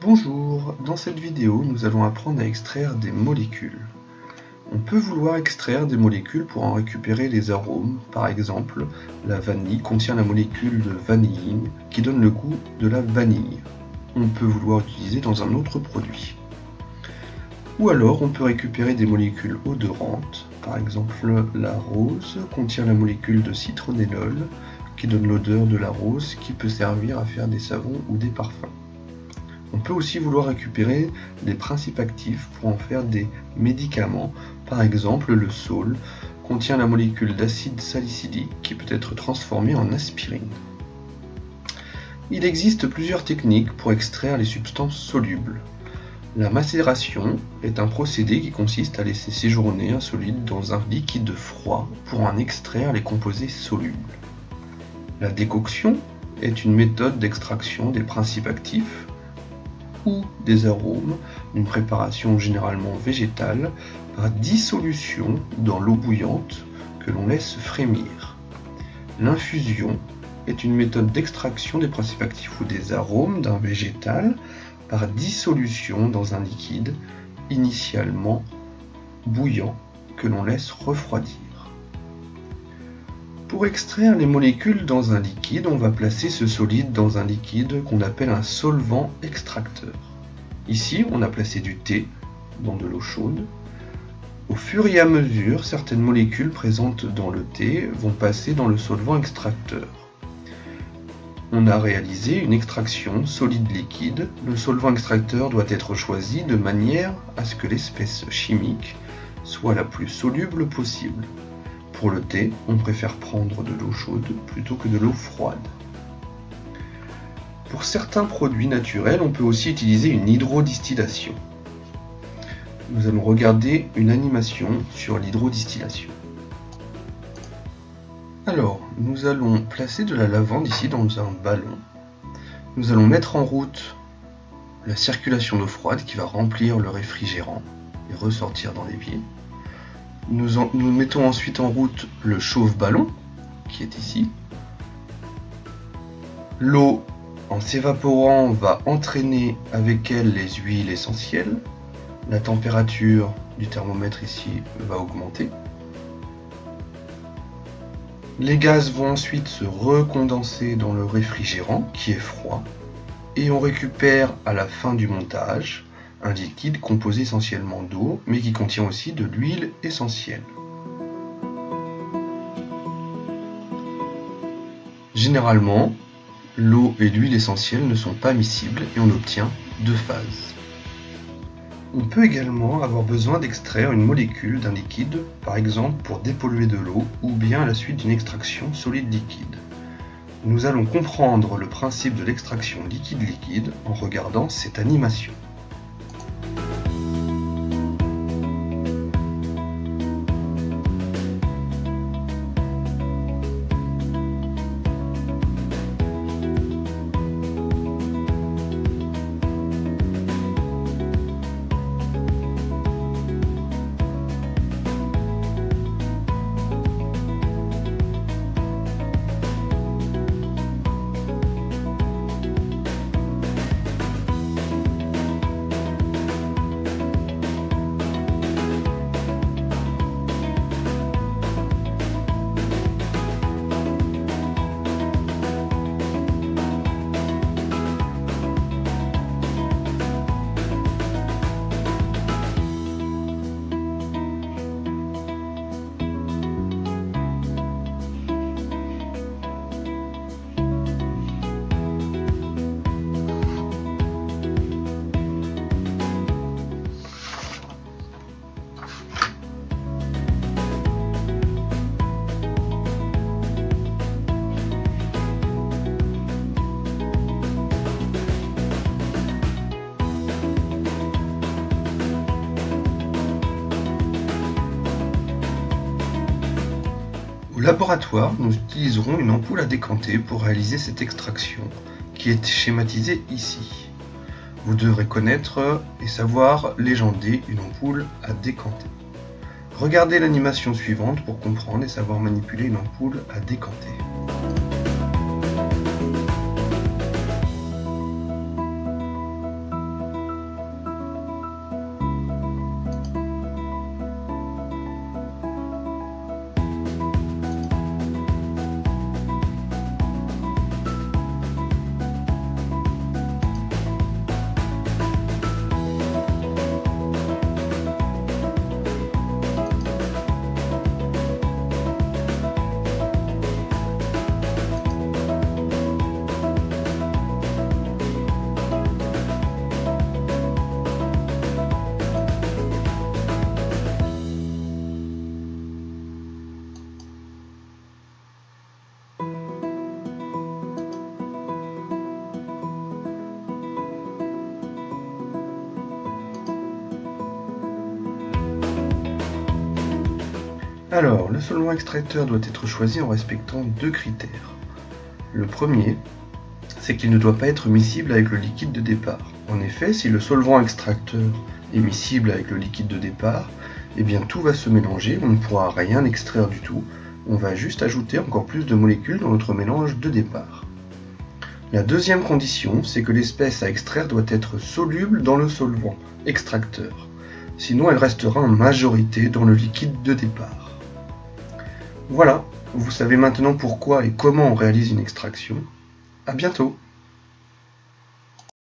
Bonjour, dans cette vidéo nous allons apprendre à extraire des molécules. On peut vouloir extraire des molécules pour en récupérer les arômes. Par exemple, la vanille contient la molécule de vanilline qui donne le goût de la vanille. On peut vouloir l'utiliser dans un autre produit. Ou alors on peut récupérer des molécules odorantes. Par exemple, la rose contient la molécule de citronellol qui donne l'odeur de la rose qui peut servir à faire des savons ou des parfums. On peut aussi vouloir récupérer des principes actifs pour en faire des médicaments. Par exemple, le saule contient la molécule d'acide salicylique qui peut être transformée en aspirine. Il existe plusieurs techniques pour extraire les substances solubles. La macération est un procédé qui consiste à laisser séjourner un solide dans un liquide froid pour en extraire les composés solubles. La décoction est une méthode d'extraction des principes actifs ou des arômes d'une préparation généralement végétale par dissolution dans l'eau bouillante que l'on laisse frémir. L'infusion est une méthode d'extraction des principes actifs ou des arômes d'un végétal par dissolution dans un liquide initialement bouillant que l'on laisse refroidir. Pour extraire les molécules dans un liquide, on va placer ce solide dans un liquide qu'on appelle un solvant extracteur. Ici, on a placé du thé dans de l'eau chaude. Au fur et à mesure, certaines molécules présentes dans le thé vont passer dans le solvant extracteur. On a réalisé une extraction solide-liquide. Le solvant extracteur doit être choisi de manière à ce que l'espèce chimique soit la plus soluble possible. Pour le thé, on préfère prendre de l'eau chaude plutôt que de l'eau froide. Pour certains produits naturels, on peut aussi utiliser une hydrodistillation. Nous allons regarder une animation sur l'hydrodistillation. Alors, nous allons placer de la lavande ici dans un ballon. Nous allons mettre en route la circulation d'eau froide qui va remplir le réfrigérant et ressortir dans l'évier. Nous mettons ensuite en route le chauffe-ballon, qui est ici. L'eau, en s'évaporant, va entraîner avec elle les huiles essentielles. La température du thermomètre ici va augmenter. Les gaz vont ensuite se recondenser dans le réfrigérant, qui est froid. Et on récupère à la fin du montage un liquide composé essentiellement d'eau, mais qui contient aussi de l'huile essentielle. Généralement, l'eau et l'huile essentielle ne sont pas miscibles et on obtient deux phases. On peut également avoir besoin d'extraire une molécule d'un liquide, par exemple pour dépolluer de l'eau ou bien à la suite d'une extraction solide-liquide. Nous allons comprendre le principe de l'extraction liquide-liquide en regardant cette animation. Au laboratoire, nous utiliserons une ampoule à décanter pour réaliser cette extraction, qui est schématisée ici. Vous devrez connaître et savoir légender une ampoule à décanter. Regardez l'animation suivante pour comprendre et savoir manipuler une ampoule à décanter. Alors, le solvant extracteur doit être choisi en respectant deux critères. Le premier, c'est qu'il ne doit pas être miscible avec le liquide de départ. En effet, si le solvant extracteur est miscible avec le liquide de départ, eh bien tout va se mélanger, on ne pourra rien extraire du tout, on va juste ajouter encore plus de molécules dans notre mélange de départ. La deuxième condition, c'est que l'espèce à extraire doit être soluble dans le solvant extracteur, sinon elle restera en majorité dans le liquide de départ. Voilà, vous savez maintenant pourquoi et comment on réalise une extraction. À bientôt!